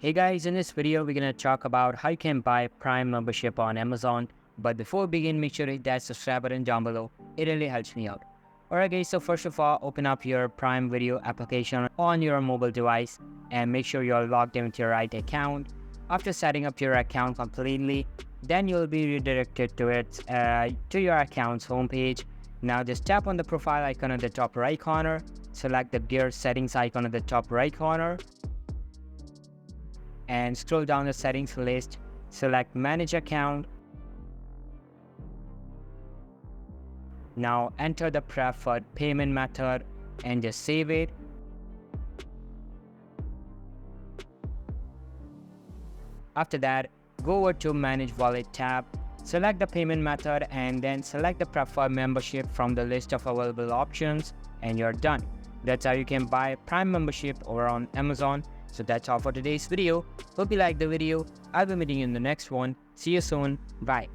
Hey guys, in this video we're gonna talk about how you can buy Prime membership on Amazon. But before we begin, make sure to hit that subscribe button down below. It really helps me out. Alright guys, so first of all, open up your Prime Video application on your mobile device and make sure you're logged in with your right account. After setting up your account completely, then you'll be redirected to your account's homepage. Now just tap on the profile icon at the top right corner, select the gear settings icon at the top right corner, and scroll down the settings list, select manage account. Now enter the preferred payment method and just save it. After that, go over to manage wallet tab, select the payment method and then select the preferred membership from the list of available options and you're done. That's how you can buy Prime membership over on Amazon. So that's all for today's video. Hope you liked the video. I'll be meeting you in the next one. See you soon. Bye.